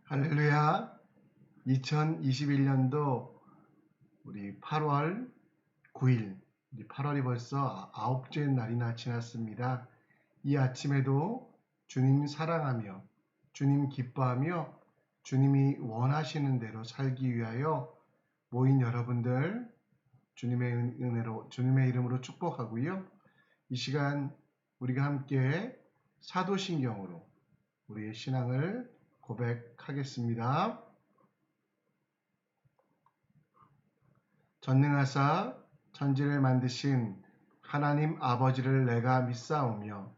할렐루야. 2021년도 우리 8월 9일, 우리 8월이 벌써 9째 날이나 지났습니다. 이 아침에도 주님 사랑하며 주님 기뻐하며 주님이 원하시는 대로 살기 위하여 모인 여러분들 주님의 은혜로 주님의 이름으로 축복하고요. 이 시간 우리가 함께 사도신경으로 우리의 신앙을 고백하겠습니다. 전능하사 천지를 만드신 하나님 아버지를 내가 믿사오며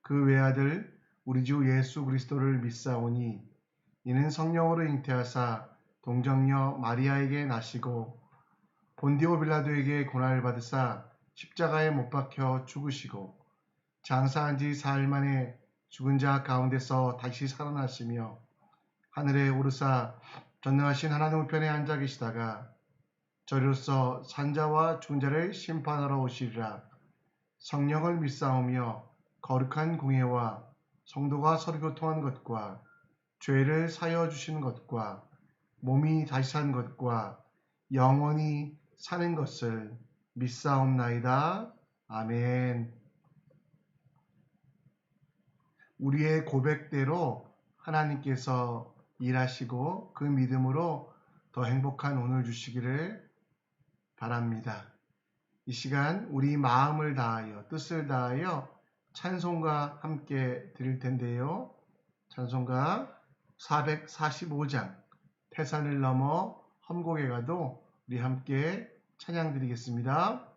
그 외아들 우리 주 예수 그리스도를 믿사오니 이는 성령으로 잉태하사 동정녀 마리아에게 나시고 본디오 빌라도에게 고난을 받으사 십자가에 못 박혀 죽으시고 장사한 지 사흘 만에 죽은 자 가운데서 다시 살아나시며 하늘에 오르사 전능하신 하나님 우편에 앉아 계시다가 저리로서 산자와 죽은 자를 심판하러 오시리라. 성령을 믿사오며 거룩한 공예와 성도가 서로 교통한 것과 죄를 사여 주시는 것과 몸이 다시 산 것과 영원히 사는 것을 믿사옵나이다. 아멘. 우리의 고백대로 하나님께서 일하시고 그 믿음으로 더 행복한 오늘 주시기를 바랍니다. 이 시간 우리 마음을 다하여 뜻을 다하여 찬송가 함께 드릴 텐데요. 찬송가 445장 태산을 넘어 험곡에 가도 우리 함께 찬양 드리겠습니다.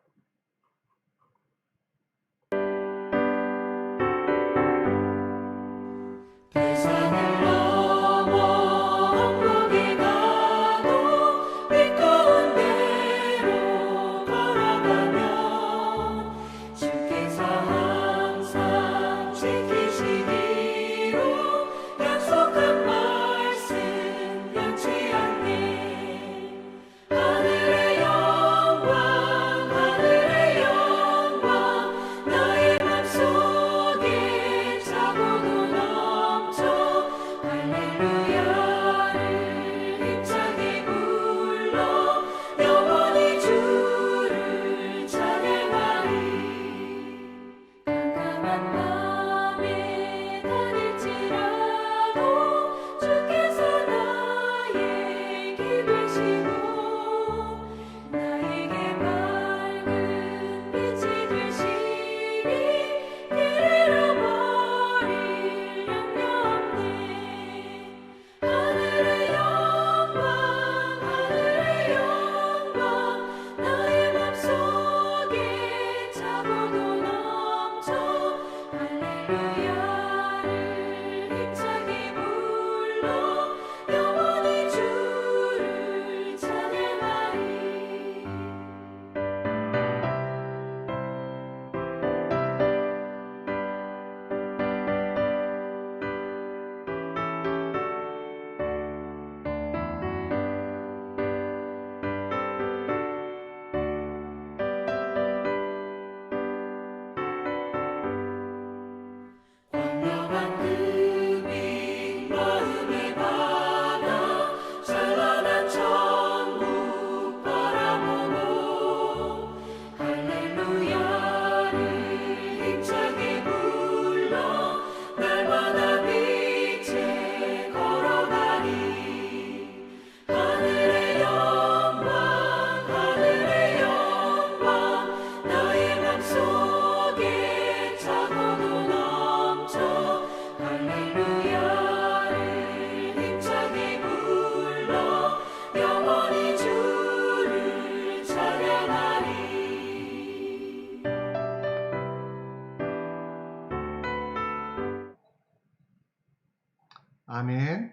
아멘.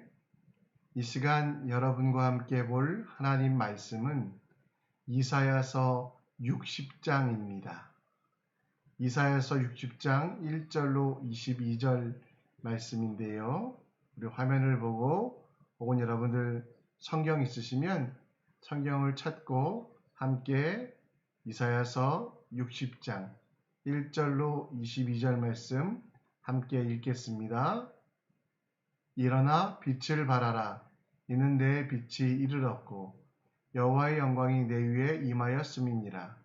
이 시간 여러분과 함께 볼 하나님 말씀은 이사야서 60장입니다. 이사야서 60장 1절로 22절 말씀인데요. 우리 화면을 보고 혹은 여러분들 성경 있으시면 성경을 찾고 함께 이사야서 60장 1절로 22절 말씀 함께 읽겠습니다. 일어나 빛을 발하라. 이는 내 빛이 이르렀고 여호와의 영광이 내 위에 임하였음이니라.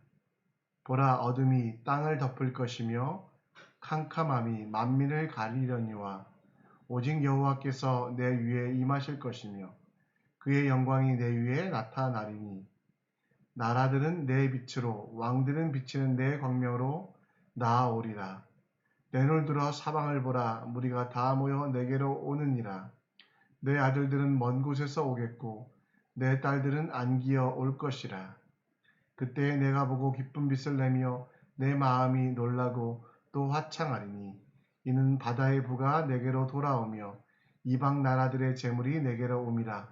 보라, 어둠이 땅을 덮을 것이며 캄캄함이 만민을 가리려니와 오직 여호와께서 내 위에 임하실 것이며 그의 영광이 내 위에 나타나리니 나라들은 내 빛으로 왕들은 비치는 내 광명으로 나아오리라. 내 눈을 들어 사방을 보라. 무리가 다 모여 내게로 오느니라. 내 아들들은 먼 곳에서 오겠고 내 딸들은 안기어 올 것이라. 그때에 내가 보고 기쁜 빛을 내며 내 마음이 놀라고 또 화창하리니 이는 바다의 부가 내게로 돌아오며 이방 나라들의 재물이 내게로 옴이라.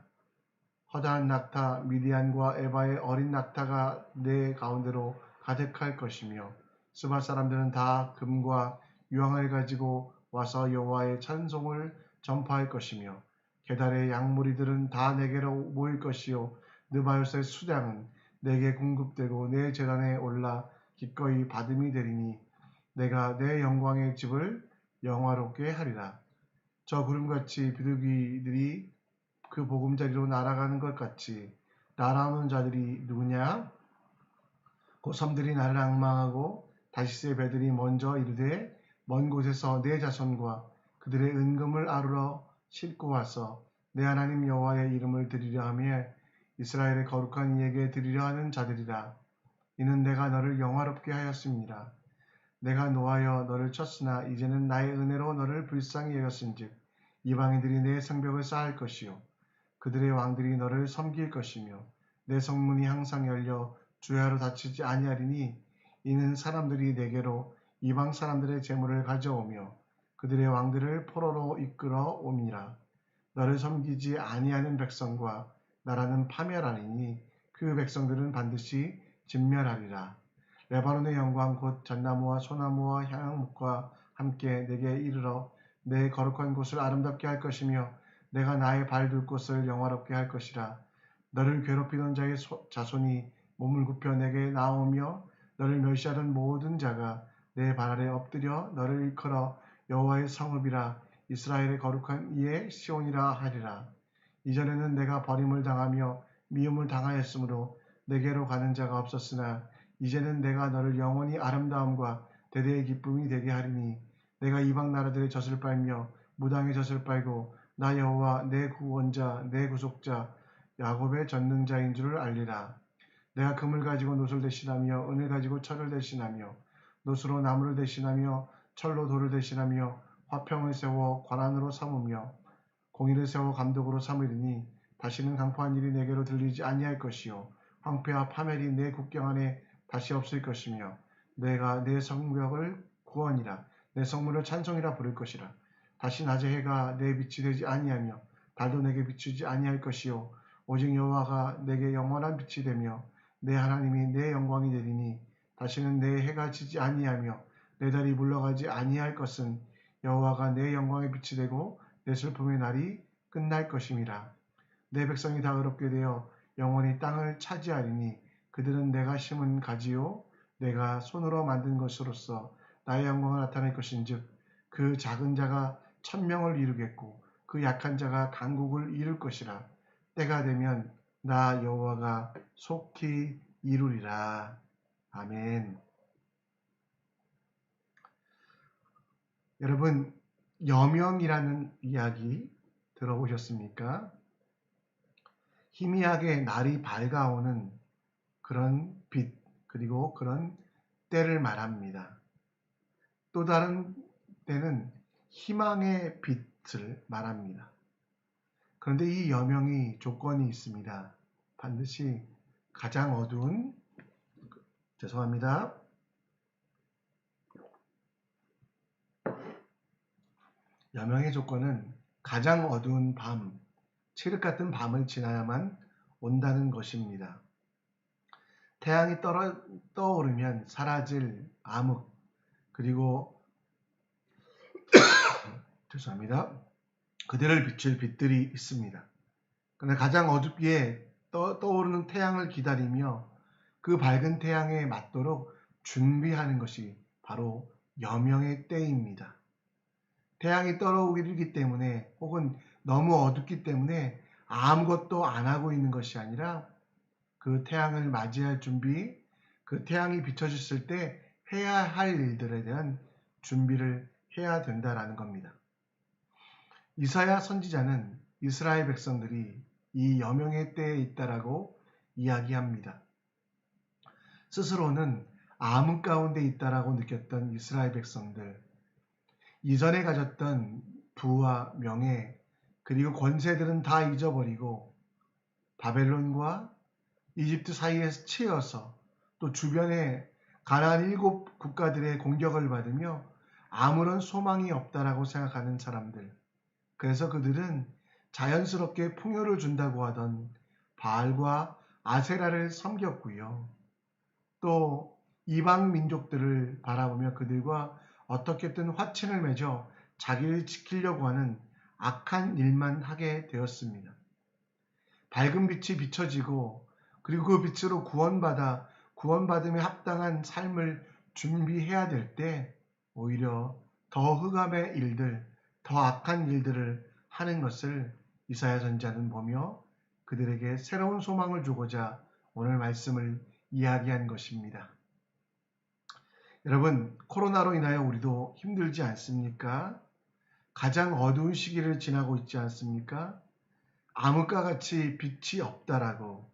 허다한 낙타 미디안과 에바의 어린 낙타가 내 가운데로 가득할 것이며 스바 사람들은 다 금과 유황을 가지고 와서 여호와의 찬송을 전파할 것이며 게달의 양무리들은 다 내게로 모일 것이요 느바요스의 수량은 내게 공급되고 내 제단에 올라 기꺼이 받음이 되리니 내가 내 영광의 집을 영화롭게 하리라. 저 구름같이 비둘기들이 그 보금자리로 날아가는 것 같이 날아오는 자들이 누구냐? 곧 섬들이 나를 앙망하고 다시스의 배들이 먼저 이르되 먼 곳에서 내 자손과 그들의 은금을 아루러 싣고 와서 내 하나님 여호와의 이름을 드리려 하며 이스라엘의 거룩한 이에게 드리려 하는 자들이라. 이는 내가 너를 영화롭게 하였습니다. 내가 노하여 너를 쳤으나 이제는 나의 은혜로 너를 불쌍히 여겼은즉 이방인들이 내 성벽을 쌓을 것이요 그들의 왕들이 너를 섬길 것이며 내 성문이 항상 열려 주야로 닫히지 아니하리니 이는 사람들이 내게로 이방 사람들의 재물을 가져오며 그들의 왕들을 포로로 이끌어 옴이라. 너를 섬기지 아니하는 백성과 나라는 파멸하리니 그 백성들은 반드시 진멸하리라. 레바논의 영광 곧 잣나무와 소나무와 향목과 함께 내게 이르러 내 거룩한 곳을 아름답게 할 것이며 내가 나의 발 둘 곳을 영화롭게 할 것이라. 너를 괴롭히던 자의 자손이 몸을 굽혀 내게 나오며 너를 멸시하던 모든 자가 내 발 아래 엎드려 너를 일컬어 여호와의 성읍이라 이스라엘의 거룩한 이의 시온이라 하리라. 이전에는 내가 버림을 당하며 미움을 당하였으므로 내게로 가는 자가 없었으나 이제는 내가 너를 영원히 아름다움과 대대의 기쁨이 되게 하리니 내가 이방 나라들의 젖을 빨며 무당의 젖을 빨고 나 여호와 내 구원자 내 구속자 야곱의 전능자인 줄을 알리라. 내가 금을 가지고 놋을 대신하며 은을 가지고 철을 대신하며 놋으로 나무를 대신하며 철로 돌을 대신하며 화평을 세워 관한으로 삼으며 공의를 세워 감독으로 삼으리니 다시는 강포한 일이 내게로 들리지 아니할 것이요 황폐와 파멸이 내 국경 안에 다시 없을 것이며 내가 내 성벽을 구원이라 내 성문을 찬송이라 부를 것이라. 다시 낮에 해가 내 빛이 되지 아니하며 달도 내게 비추지 아니할 것이요 오직 여호와가 내게 영원한 빛이 되며 내 하나님이 내 영광이 되리니 다시는 내 해가 지지 아니하며 내 달이 물러가지 아니할 것은 여호와가 내 영광의 빛이 되고 내 슬픔의 날이 끝날 것임이라. 내 백성이 다 의롭게 되어 영원히 땅을 차지하리니 그들은 내가 심은 가지요 내가 손으로 만든 것으로서 나의 영광을 나타낼 것인즉 그 작은 자가 천명을 이루겠고 그 약한 자가 강국을 이룰 것이라. 때가 되면 나 여호와가 속히 이루리라. 아멘. 여러분, 여명이라는 이야기 들어보셨습니까? 희미하게 날이 밝아오는 그런 빛, 그리고 그런 때를 말합니다. 또 다른 때는 희망의 빛을 말합니다. 그런데 이 여명이 조건이 있습니다. 반드시 가장 어두운, 죄송합니다. 여명의 조건은 가장 어두운 밤, 칠흑 같은 밤을 지나야만 온다는 것입니다. 태양이 떠오르면 사라질 암흑, 그리고 죄송합니다. 그들을 비출 빛들이 있습니다. 그러나 가장 어둡게 떠오르는 태양을 기다리며 그 밝은 태양에 맞도록 준비하는 것이 바로 여명의 때입니다. 태양이 떨어오기 때문에 혹은 너무 어둡기 때문에 아무것도 안 하고 있는 것이 아니라 그 태양을 맞이할 준비, 그 태양이 비춰졌을 때 해야 할 일들에 대한 준비를 해야 된다라는 겁니다. 이사야 선지자는 이스라엘 백성들이 이 여명의 때에 있다라고 이야기합니다. 스스로는 암흑 가운데 있다라고 느꼈던 이스라엘 백성들, 이전에 가졌던 부와 명예 그리고 권세들은 다 잊어버리고 바벨론과 이집트 사이에서 치여서 또 주변에 가나안 7 국가들의 공격을 받으며 아무런 소망이 없다라고 생각하는 사람들, 그래서 그들은 자연스럽게 풍요를 준다고 하던 바알과 아세라를 섬겼고요. 또 이방 민족들을 바라보며 그들과 어떻게든 화친을 맺어 자기를 지키려고 하는 악한 일만 하게 되었습니다. 밝은 빛이 비춰지고 그리고 그 빛으로 구원받음에 합당한 삶을 준비해야 될 때 오히려 더 흑암의 일들, 더 악한 일들을 하는 것을 이사야 선지자는 보며 그들에게 새로운 소망을 주고자 오늘 말씀을 이야기한 것입니다. 여러분, 코로나로 인하여 우리도 힘들지 않습니까? 가장 어두운 시기를 지나고 있지 않습니까? 암흑과 같이 빛이 없다라고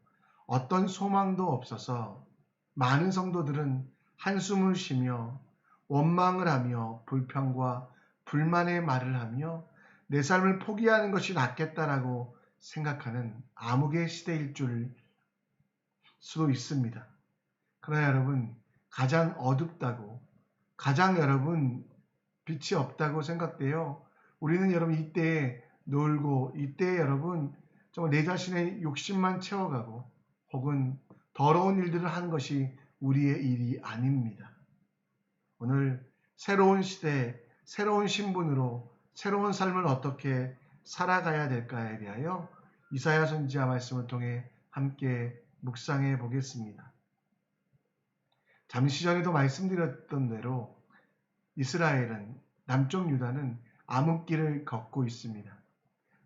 어떤 소망도 없어서 많은 성도들은 한숨을 쉬며 원망을 하며 불평과 불만의 말을 하며 내 삶을 포기하는 것이 낫겠다라고 생각하는 암흑의 시대일 줄 수도 있습니다. 그러나 여러분, 가장 어둡다고, 가장 여러분 빛이 없다고 생각돼요. 우리는 여러분 이때에 놀고 이때에 여러분 정말 내 자신의 욕심만 채워가고 혹은 더러운 일들을 하는 것이 우리의 일이 아닙니다. 오늘 새로운 시대, 새로운 신분으로 새로운 삶을 어떻게 살아가야 될까에 대하여 이사야 선지자 말씀을 통해 함께 묵상해 보겠습니다. 잠시 전에도 말씀드렸던 대로 이스라엘은, 남쪽 유다는 암흑길을 걷고 있습니다.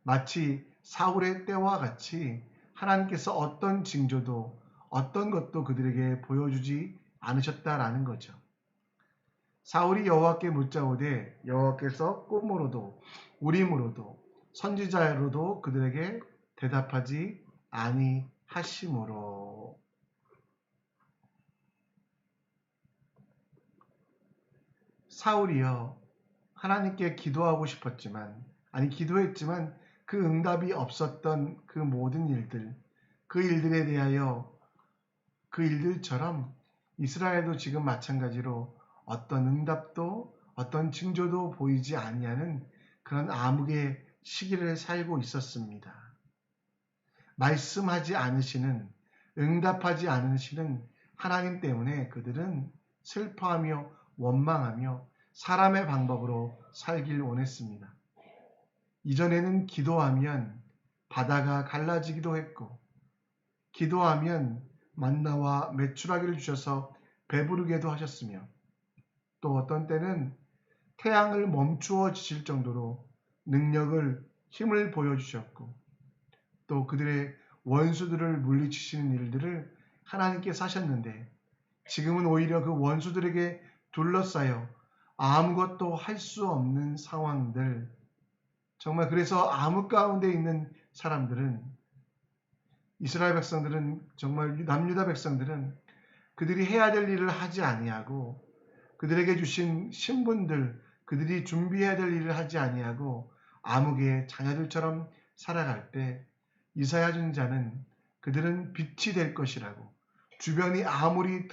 마치 사울의 때와 같이 하나님께서 어떤 징조도 어떤 것도 그들에게 보여주지 않으셨다라는 거죠. 사울이 여호와께 묻자오되 여호와께서 꿈으로도 우림으로도 선지자로도 그들에게 대답하지 아니하심으로. 사울이요, 하나님께 기도하고 싶었지만, 기도했지만 그 응답이 없었던 그 모든 일들, 그 일들에 대하여 그 일들처럼 이스라엘도 지금 마찬가지로 어떤 응답도 어떤 징조도 보이지 아니하는 그런 암흑의 시기를 살고 있었습니다. 말씀하지 않으시는, 응답하지 않으시는 하나님 때문에 그들은 슬퍼하며 원망하며 사람의 방법으로 살길 원했습니다. 이전에는 기도하면 바다가 갈라지기도 했고, 기도하면 만나와 메추라기를 주셔서 배부르게도 하셨으며, 또 어떤 때는 태양을 멈추어 주실 정도로 능력을, 힘을 보여주셨고, 또 그들의 원수들을 물리치시는 일들을 하나님께서 하셨는데, 지금은 오히려 그 원수들에게 둘러싸여 아무것도 할 수 없는 상황들, 정말 그래서 암흑 가운데 있는 사람들은, 이스라엘 백성들은, 정말 남유다 백성들은 그들이 해야 될 일을 하지 아니하고 그들에게 주신 신분들, 그들이 준비해야 될 일을 하지 아니하고 암흑의 자녀들처럼 살아갈 때 이사야 선지자는 그들은 빛이 될 것이라고, 주변이 아무리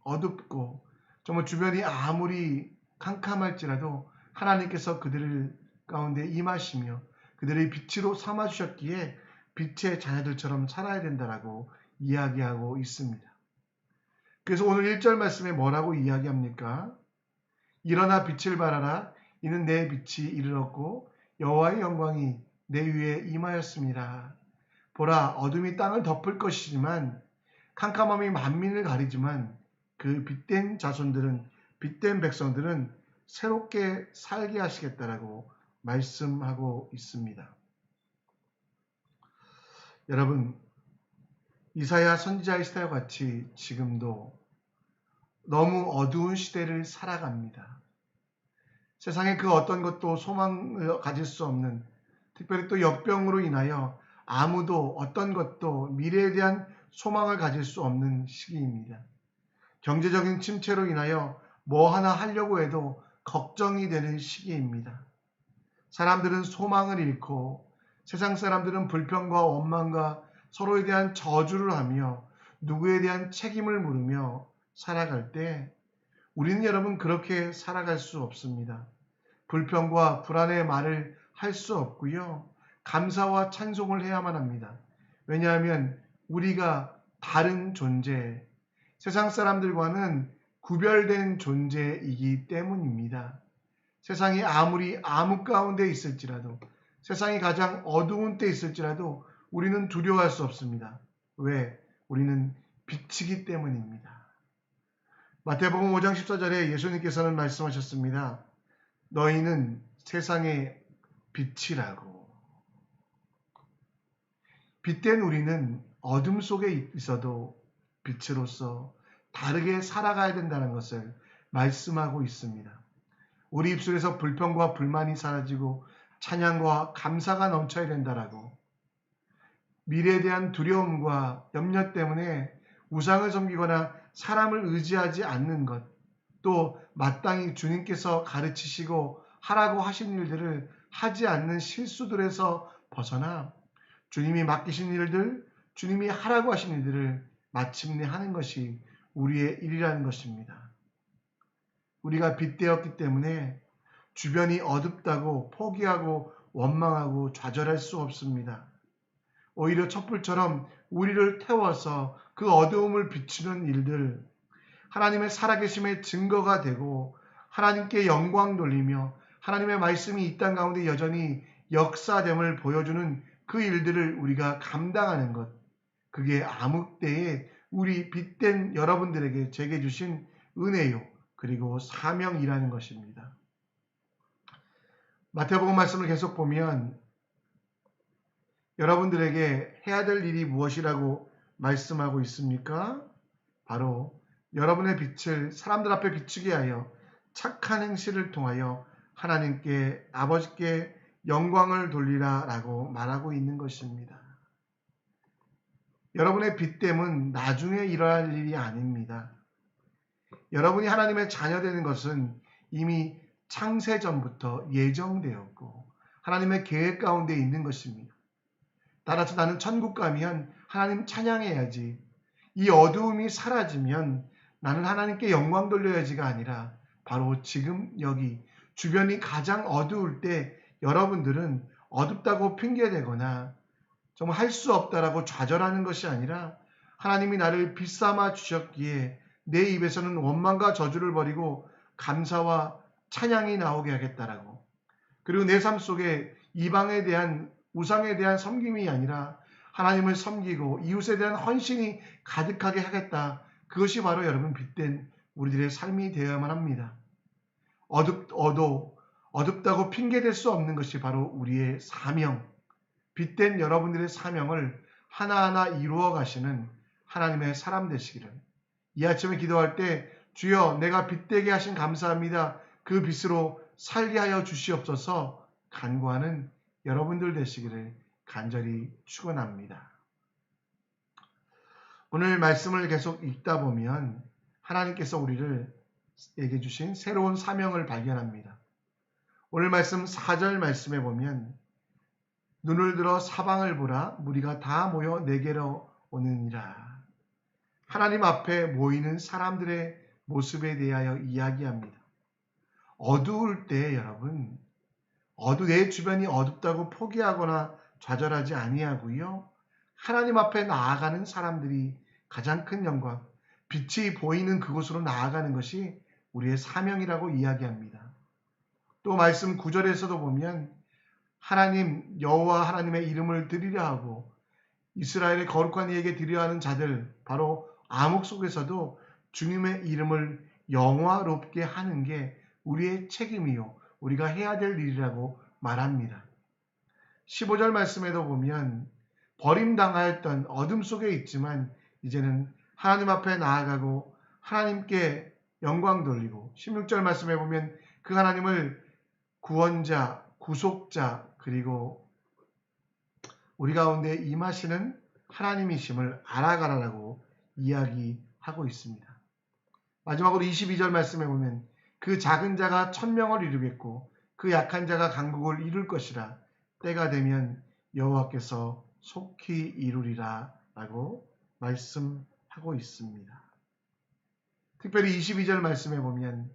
어둡고 정말 주변이 아무리 캄캄할지라도 하나님께서 그들을 가운데 임하시며 그들의 빛으로 삼아주셨기에 빛의 자녀들처럼 살아야 된다라고 이야기하고 있습니다. 그래서 오늘 1절 말씀에 뭐라고 이야기합니까? 일어나 빛을 발하라. 이는 내 빛이 이르렀고 여호와의 영광이 내 위에 임하였습니다. 보라, 어둠이 땅을 덮을 것이지만 캄캄함이 만민을 가리지만 그 빛된 자손들은, 빛된 백성들은 새롭게 살게 하시겠다라고 말씀하고 있습니다. 여러분, 이사야 선지자의 시대와 같이 지금도 너무 어두운 시대를 살아갑니다. 세상에 그 어떤 것도 소망을 가질 수 없는, 특별히 또 역병으로 인하여 아무도 어떤 것도 미래에 대한 소망을 가질 수 없는 시기입니다. 경제적인 침체로 인하여 뭐 하나 하려고 해도 걱정이 되는 시기입니다. 사람들은 소망을 잃고 세상 사람들은 불평과 원망과 서로에 대한 저주를 하며 누구에 대한 책임을 물으며 살아갈 때 우리는 여러분 그렇게 살아갈 수 없습니다. 불평과 불안의 말을 할 수 없고요. 감사와 찬송을 해야만 합니다. 왜냐하면 우리가 다른 존재, 세상 사람들과는 구별된 존재이기 때문입니다. 세상이 아무리 암흑 가운데 있을지라도, 세상이 가장 어두운 때 있을지라도 우리는 두려워할 수 없습니다. 왜? 우리는 빛이기 때문입니다. 마태복음 5장 14절에 예수님께서는 말씀하셨습니다. 너희는 세상의 빛이라고. 빛된 우리는 어둠 속에 있어도 빛으로서 다르게 살아가야 된다는 것을 말씀하고 있습니다. 우리 입술에서 불평과 불만이 사라지고 찬양과 감사가 넘쳐야 된다라고. 미래에 대한 두려움과 염려 때문에 우상을 섬기거나 사람을 의지하지 않는 것, 또 마땅히 주님께서 가르치시고 하라고 하신 일들을 하지 않는 실수들에서 벗어나 주님이 맡기신 일들, 주님이 하라고 하신 일들을 마침내 하는 것이 우리의 일이라는 것입니다. 우리가 빛되었기 때문에 주변이 어둡다고 포기하고 원망하고 좌절할 수 없습니다. 오히려 촛불처럼 우리를 태워서 그 어두움을 비추는 일들, 하나님의 살아계심의 증거가 되고 하나님께 영광 돌리며 하나님의 말씀이 이 땅 가운데 여전히 역사됨을 보여주는 그 일들을 우리가 감당하는 것, 그게 암흑때에 우리 빛된 여러분들에게 제게 주신 은혜요, 그리고 사명이라는 것입니다. 마태복음 말씀을 계속 보면 여러분들에게 해야 될 일이 무엇이라고 말씀하고 있습니까? 바로 여러분의 빛을 사람들 앞에 비추게 하여 착한 행실을 통하여 하나님께, 아버지께 영광을 돌리라 라고 말하고 있는 것입니다. 여러분의 빛됨은 나중에 일어날 일이 아닙니다. 여러분이 하나님의 자녀 되는 것은 이미 창세전부터 예정되었고 하나님의 계획 가운데 있는 것입니다. 따라서 나는 천국 가면 하나님 찬양해야지, 이 어두움이 사라지면 나는 하나님께 영광 돌려야지가 아니라 바로 지금 여기 주변이 가장 어두울 때 여러분들은 어둡다고 핑계대거나 정말 할 수 없다라고 좌절하는 것이 아니라 하나님이 나를 빛삼아 주셨기에 내 입에서는 원망과 저주를 버리고 감사와 찬양이 나오게 하겠다라고. 그리고 내 삶 속에 이방에 대한 우상에 대한 섬김이 아니라 하나님을 섬기고 이웃에 대한 헌신이 가득하게 하겠다. 그것이 바로 여러분 빛된 우리들의 삶이 되어야만 합니다. 어둡다고 핑계댈 수 없는 것이 바로 우리의 사명, 빛된 여러분들의 사명을 하나하나 이루어 가시는 하나님의 사람 되시기를. 이 아침에 기도할 때 주여 내가 빛되게 하신 감사합니다. 그 빛으로 살게 하여 주시옵소서 간구하는 여러분들 되시기를 간절히 축원합니다. 오늘 말씀을 계속 읽다 보면 하나님께서 우리에게 주신 새로운 사명을 발견합니다. 오늘 말씀 4절 말씀에 보면 눈을 들어 사방을 보라 무리가 다 모여 내게로 오느니라. 하나님 앞에 모이는 사람들의 모습에 대하여 이야기합니다. 어두울 때 여러분, 내 주변이 어둡다고 포기하거나 좌절하지 아니하고요. 하나님 앞에 나아가는 사람들이 가장 큰 영광, 빛이 보이는 그곳으로 나아가는 것이 우리의 사명이라고 이야기합니다. 또 말씀 9절에서도 보면 하나님 여호와 하나님의 이름을 드리려 하고 이스라엘의 거룩한 이에게 드리려 하는 자들, 바로 암흑 속에서도 주님의 이름을 영화롭게 하는 게 우리의 책임이요 우리가 해야 될 일이라고 말합니다. 15절 말씀에도 보면 버림당하였던 어둠 속에 있지만 이제는 하나님 앞에 나아가고 하나님께 영광 돌리고 16절 말씀에 보면 그 하나님을 구원자, 구속자 그리고 우리 가운데 임하시는 하나님이심을 알아가라라고 이야기하고 있습니다. 마지막으로 22절 말씀에 보면 그 작은 자가 1000명을 이루겠고 그 약한 자가 강국을 이룰 것이라 때가 되면 여호와께서 속히 이루리라 라고 말씀하고 있습니다. 특별히 22절 말씀에 보면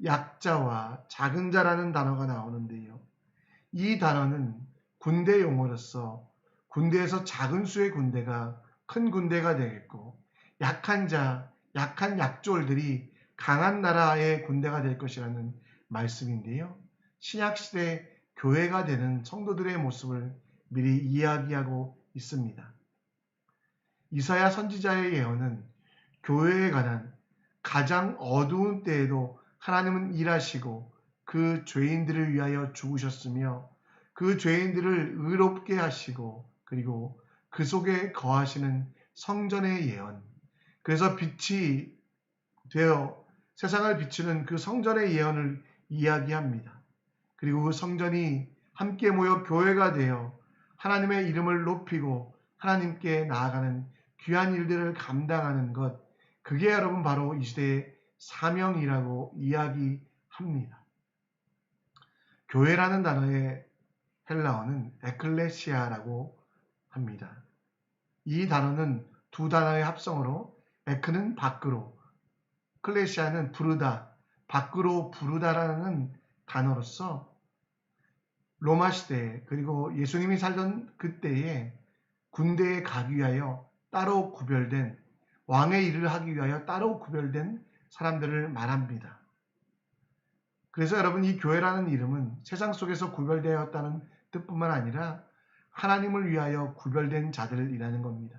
약자와 작은 자라는 단어가 나오는데요. 이 단어는 군대 용어로서 군대에서 작은 수의 군대가 큰 군대가 되겠고 약한 자, 약한 약졸들이 강한 나라의 군대가 될 것이라는 말씀인데요. 신약시대 교회가 되는 성도들의 모습을 미리 이야기하고 있습니다. 이사야 선지자의 예언은 교회에 관한 가장 어두운 때에도 하나님은 일하시고 그 죄인들을 위하여 죽으셨으며 그 죄인들을 의롭게 하시고 그리고 그 속에 거하시는 성전의 예언, 그래서 빛이 되어 세상을 비추는 그 성전의 예언을 이야기합니다. 그리고 그 성전이 함께 모여 교회가 되어 하나님의 이름을 높이고 하나님께 나아가는 귀한 일들을 감당하는 것, 그게 여러분 바로 이 시대의 사명이라고 이야기합니다. 교회라는 단어의 헬라어는 에클레시아라고 합니다. 이 단어는 두 단어의 합성어로 에크는 밖으로, 클레시아는 부르다, 밖으로 부르다라는 단어로서 로마 시대 그리고 예수님이 살던 그때에 군대에 가기 위하여 따로 구별된 왕의 일을 하기 위하여 따로 구별된 사람들을 말합니다. 그래서 여러분 이 교회라는 이름은 세상 속에서 구별되었다는 뜻뿐만 아니라 하나님을 위하여 구별된 자들이라는 겁니다.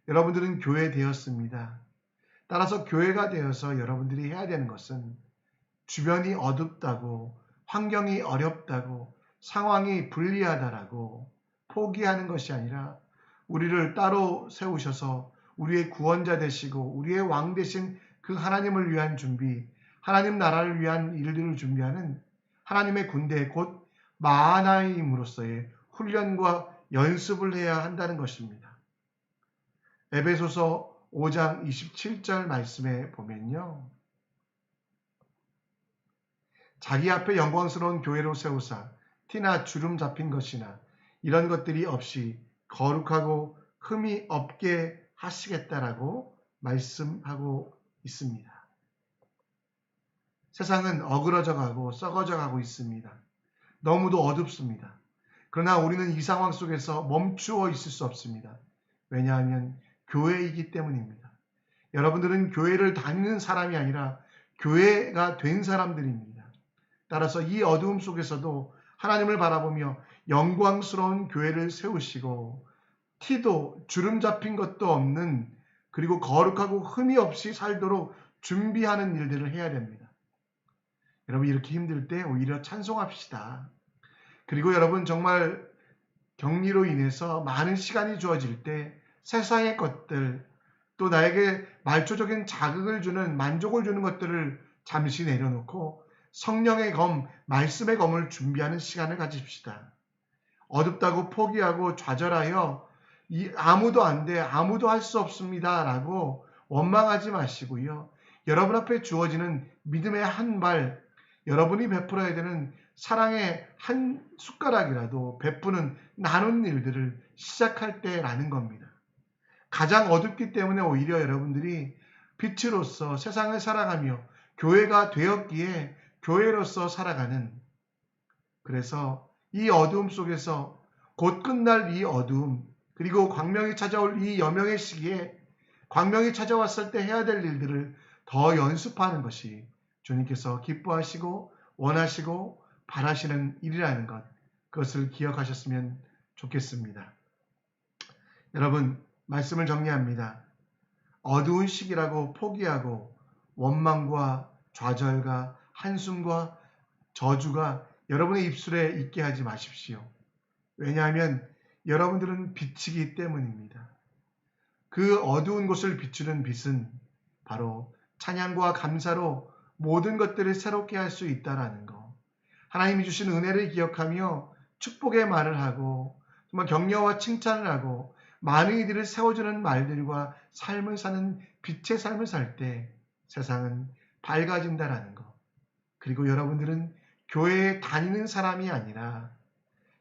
여러분들은 교회 되었습니다. 따라서 교회가 되어서 여러분들이 해야 되는 것은 주변이 어둡다고 환경이 어렵다고 상황이 불리하다라고 포기하는 것이 아니라 우리를 따로 세우셔서 우리의 구원자 되시고 우리의 왕 되신 그 하나님을 위한 준비, 하나님 나라를 위한 일들을 준비하는 하나님의 군대 곧 마하나임으로서의 훈련과 연습을 해야 한다는 것입니다. 에베소서 5장 27절 말씀에 보면요. 자기 앞에 영광스러운 교회로 세우사 티나 주름 잡힌 것이나 이런 것들이 없이 거룩하고 흠이 없게 하시겠다라고 말씀하고 있습니다. 세상은 어그러져 가고 썩어져 가고 있습니다. 너무도 어둡습니다. 그러나 우리는 이 상황 속에서 멈추어 있을 수 없습니다. 왜냐하면 교회이기 때문입니다. 여러분들은 교회를 다니는 사람이 아니라 교회가 된 사람들입니다. 따라서 이 어두움 속에서도 하나님을 바라보며 영광스러운 교회를 세우시고 티도 주름 잡힌 것도 없는 그리고 거룩하고 흠이 없이 살도록 준비하는 일들을 해야 됩니다. 여러분 이렇게 힘들 때 오히려 찬송합시다. 그리고 여러분 정말 격리로 인해서 많은 시간이 주어질 때 세상의 것들 또 나에게 말초적인 자극을 주는 만족을 주는 것들을 잠시 내려놓고 성령의 검, 말씀의 검을 준비하는 시간을 가집시다. 어둡다고 포기하고 좌절하여 아무도 안 돼, 아무도 할 수 없습니다 라고 원망하지 마시고요. 여러분 앞에 주어지는 믿음의 한 발, 여러분이 베풀어야 되는 사랑의 한 숟가락이라도 베푸는 나눈 일들을 시작할 때라는 겁니다. 가장 어둡기 때문에 오히려 여러분들이 빛으로서 세상을 살아가며 교회가 되었기에 교회로서 살아가는, 그래서 이 어두움 속에서 곧 끝날 이 어두움 그리고 광명이 찾아올 이 여명의 시기에 광명이 찾아왔을 때 해야 될 일들을 더 연습하는 것이 주님께서 기뻐하시고 원하시고 바라시는 일이라는 것, 그것을 기억하셨으면 좋겠습니다. 여러분 말씀을 정리합니다. 어두운 시기라고 포기하고 원망과 좌절과 한숨과 저주가 여러분의 입술에 있게 하지 마십시오. 왜냐하면 여러분들은 빛이기 때문입니다. 그 어두운 곳을 비추는 빛은 바로 찬양과 감사로 모든 것들을 새롭게 할 수 있다라는 것. 하나님이 주신 은혜를 기억하며 축복의 말을 하고 정말 격려와 칭찬을 하고 많은 이들을 세워주는 말들과 삶을 사는 빛의 삶을 살 때 세상은 밝아진다라는 것. 그리고 여러분들은 교회에 다니는 사람이 아니라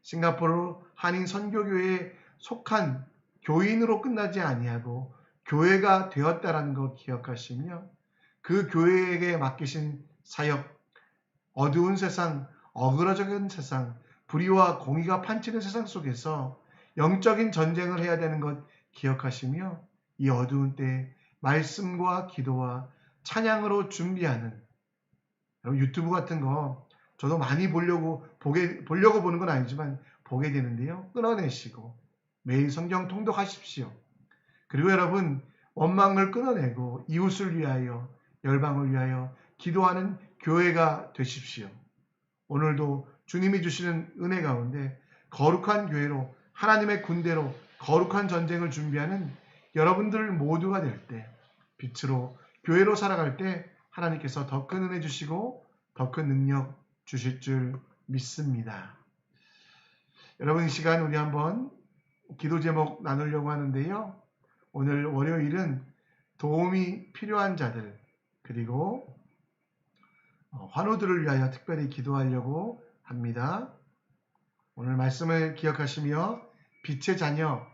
싱가포르 한인 선교교회에 속한 교인으로 끝나지 아니하고 교회가 되었다라는 것 기억하시며 그 교회에게 맡기신 사역, 어두운 세상, 어그러져간 세상, 불의와 공의가 판치는 세상 속에서 영적인 전쟁을 해야 되는 것 기억하시며 이 어두운 때에 말씀과 기도와 찬양으로 준비하는, 유튜브 같은 거 저도 많이 보려고 보는 건 아니지만 보게 되는데요. 끊어내시고 매일 성경 통독하십시오. 그리고 여러분 원망을 끊어내고 이웃을 위하여 열방을 위하여 기도하는 교회가 되십시오. 오늘도 주님이 주시는 은혜 가운데 거룩한 교회로 하나님의 군대로 거룩한 전쟁을 준비하는 여러분들 모두가 될 때 빛으로 교회로 살아갈 때 하나님께서 더 큰 은혜 주시고 더 큰 능력 주실 줄 믿습니다. 여러분 이 시간 우리 한번 기도 제목 나누려고 하는데요. 오늘 월요일은 도움이 필요한 자들 그리고 환우들을 위하여 특별히 기도하려고 합니다. 오늘 말씀을 기억하시며 빛의 자녀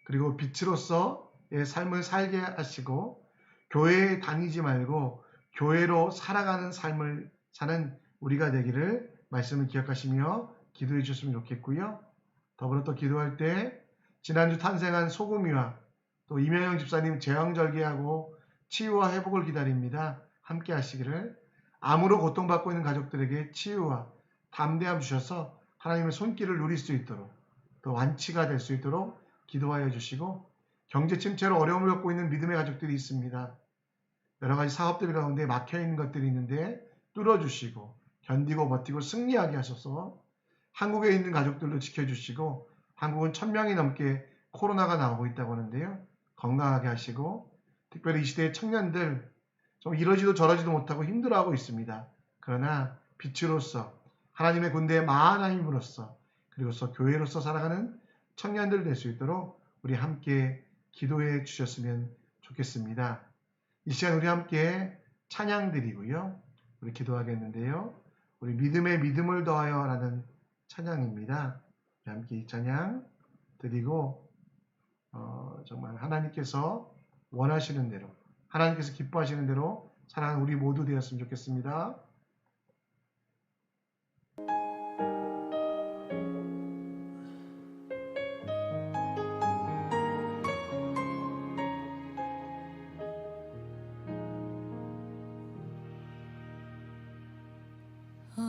그리고 빛으로서의 삶을 살게 하시고 교회에 다니지 말고 교회로 살아가는 삶을 사는 우리가 되기를 말씀을 기억하시며 기도해 주셨으면 좋겠고요. 더불어 또 기도할 때 지난주 탄생한 소금이와 또 이명영 집사님 제왕절개하고 치유와 회복을 기다립니다. 함께 하시기를 암으로 고통받고 있는 가족들에게 치유와 담대함 주셔서 하나님의 손길을 누릴 수 있도록 또 완치가 될 수 있도록 기도하여 주시고 경제 침체로 어려움을 겪고 있는 믿음의 가족들이 있습니다. 여러 가지 사업들 가운데 막혀있는 것들이 있는데 뚫어주시고 견디고 버티고 승리하게 하셔서 한국에 있는 가족들도 지켜주시고 한국은 1000명이 넘게 코로나가 나오고 있다고 하는데요. 건강하게 하시고 특별히 이 시대의 청년들 좀 이러지도 저러지도 못하고 힘들어하고 있습니다. 그러나 빛으로서 하나님의 군대의 만한 힘으로서 그리고서 교회로서 살아가는 청년들 될 수 있도록 우리 함께 기도해 주셨으면 좋겠습니다. 이 시간 우리 함께 찬양 드리고요. 우리 기도하겠는데요. 우리 믿음에 믿음을 더하여 라는 찬양입니다. 우리 함께 이 찬양 드리고 정말 하나님께서 원하시는 대로 하나님께서 기뻐하시는 대로 사랑하는 우리 모두 되었으면 좋겠습니다.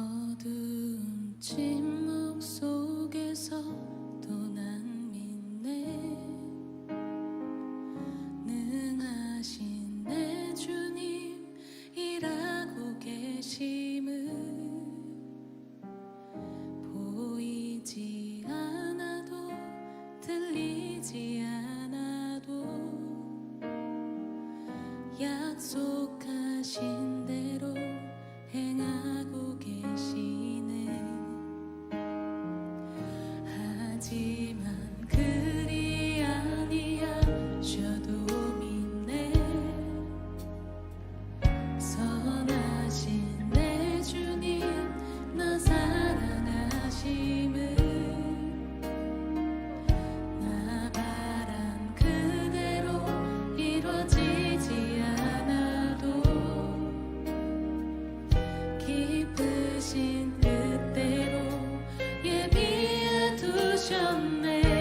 어두운 침묵 속에서 또 난 믿네 능하신 내 주님 일하고 계심을 보이지 않아도 들리지 않아도 약속하신 대로 행하고 계시네. 하지만 그리 아니하셔도 믿네. 선하신 내 주님 나 사랑하심을 나 바란 그대로 이루어지지 않아도 기쁘신 뜻대로 예비해 두셨네.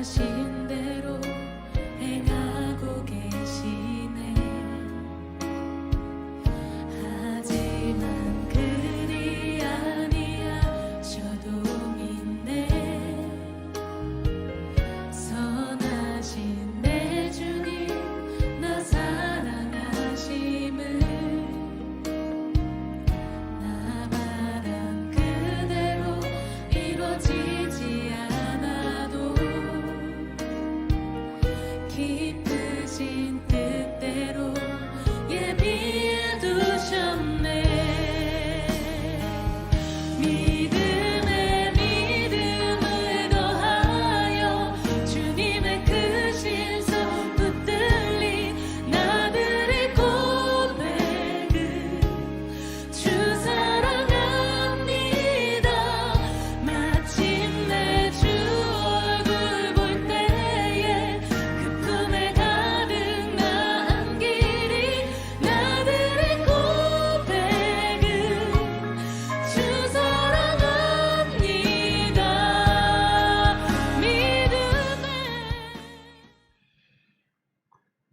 하신 대로 행하고 계시네. 하지만 그리 아니하셔도 믿네. 선하신 내 주님 나 사랑하심을 나 바란 그대로 이루어지지 않아도 기쁘신 뜻대로 예비해 두셨네. 믿음에 믿음을 더하여 주님의 크신 손 붙들린 나들의 고백은 주 사랑합니다. 마침내 주 얼굴 볼 때에 그 품에 가득 나은 길이 나들의 고백은 주 사랑합니다. 믿음에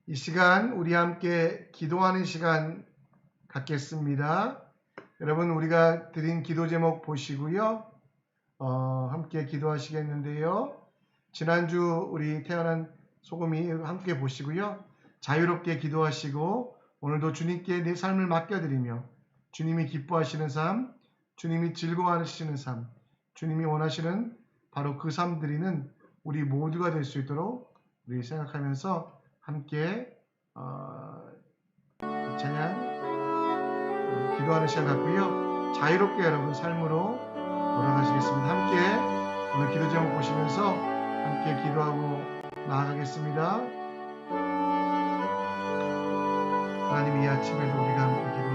이 시간 우리 함께 기도하는 시간 갖겠습니다. 여러분 우리가 드린 기도 제목 보시고요. 함께 기도하시겠는데요. 지난주 우리 태어난 소금이 함께 보시고요. 자유롭게 기도하시고 오늘도 주님께 내 삶을 맡겨드리며 주님이 기뻐하시는 삶, 주님이 즐거워하시는 삶, 주님이 원하시는 바로 그 삶 드리는 우리 모두가 될 수 있도록 우리 생각하면서 함께 찬양 기도하는 시간 갖고요. 자유롭게 여러분 삶으로 돌아가시겠습니다. 함께 오늘 기도 제목 보시면서 함께 기도하고 나아가겠습니다. 하나님 이 아침에도 우리가 함께 기도